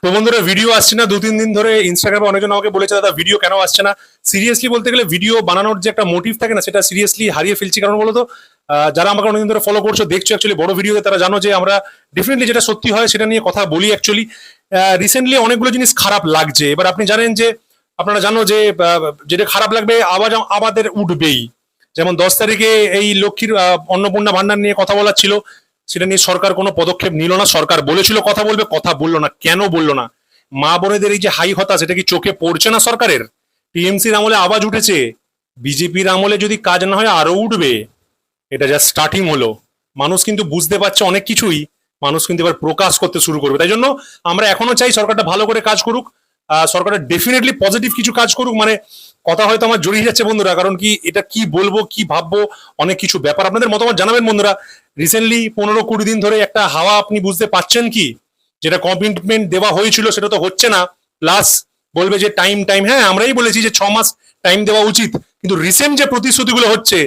তো বন্ধুরা ভিডিও আসছে না 2-3 দিন ধরে। ইনস্টাগ্রামে অনেকজন আমাকে বলেছে দাদা ভিডিও কেন আসছে না। সিরিয়াসলি বলতে গেলে ভিডিও বানানোর যে একটা মোটিভ থাকে না, সেটা সিরিয়াসলি হারিয়ে ফেলছি। কারণ বলতো যারা আমাকে অনেকদিন ধরে ফলো করছো, দেখছো অ্যাকচুয়ালি বড় ভিডিওতে, তারা জানো যে আমরা ডেফিনেটলি যেটা সত্যি হয় সেটা নিয়ে কথা বলি অ্যাকচুয়ালি। রিসেন্টলি অনেকগুলো জিনিস খারাপ লাগছে। এবার আপনি জানেন যে, আপনারা জানো যে যেটা খারাপ লাগবে আওয়াজ আমাদের উঠবেই। যেমন 10 তারিখে এই লক্ষ্মীর অন্নপূর্ণা ভান্ডার নিয়ে কথা বলার ছিল, সেটা নিয়ে সরকার কোনো পদক্ষেপ নিল না। সরকার বলেছিল কথা বলবে, কথা বললো না। কেন বললো না? মা বোনেদের এই যে হাই হতাশ, এটা কি চোখে পড়ছে না সরকারের? টিএমসির আমলে আওয়াজ উঠেছে, বিজেপির আমলে যদি কাজ না হয় আরো উঠবে। এটা জাস্ট স্টার্টিং হলো। মানুষ কিন্তু বুঝতে পারছে অনেক কিছুই, মানুষ কিন্তু এবার প্রকাশ করতে শুরু করবে। তাই জন্য আমরা এখনো চাই সরকারটা ভালো করে কাজ করুক। সরকারের ডেফিনেটলি পজিটিভ কিছু কাজ করুক। মানে কথা হয়তো আমার জড়িয়ে যাচ্ছে বন্ধুরা, কারণ কি এটা কি বলবো কি ভাববো, অনেক কিছু ব্যাপার। আপনাদের মতামত জানাবেন বন্ধুরা। রিসেন্টলি 15-20 দিন ধরে একটা হাওয়া আপনি বুঝতে পাচ্ছেন কি? যেটা কমিটমেন্ট দেওয়া হয়েছিল সেটা তো হচ্ছে না। প্লাস বলবে যে টাইম টাইম, হ্যাঁ আমরাই বলেছি যে 6 মাস টাইম দেওয়া উচিত, কিন্তু রিসেন্ট যে প্রতিশ্রুতিগুলো হচ্ছে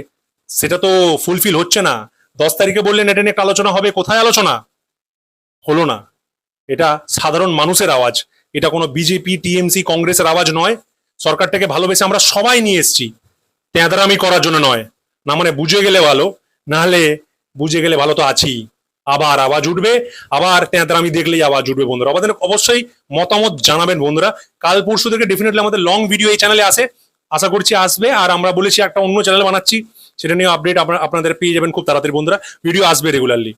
সেটা তো ফুলফিল হচ্ছে না। 10 তারিখে বললেন এটা নিয়ে একটা আলোচনা হবে, কোথায় আলোচনা হলো না। এটা সাধারণ মানুষের আওয়াজ, এটা কোনো বিজেপি টিএমসি কংগ্রেসের আওয়াজ নয়। সরকারটাকে ভালোবেসে আমরা সবাই নিয়ে এসেছি, তেঁদরামি করার জন্য নয়। না মানে বুঝে গেলে ভালো, না হলে বুঝে গেলে ভালো তো আছি। আবার আওয়াজ উঠবে, আবার তেঁদরামি দেখলেই আওয়াজ উঠবে বন্ধুরা। আমাদের অবশ্যই মতামত জানাবেন বন্ধুরা। কাল পরশু থেকে ডেফিনেটলি আমাদের লং ভিডিও এই চ্যানেলে আসে, আশা করছি আসবে। আর আমরা বলেছি একটা অন্য চ্যানেল বানাচ্ছি, সেটা নিয়ে আপডেট আপনাদের পেয়ে যাবেন খুব তাড়াতাড়ি বন্ধুরা। ভিডিও আসবে রেগুলারলি।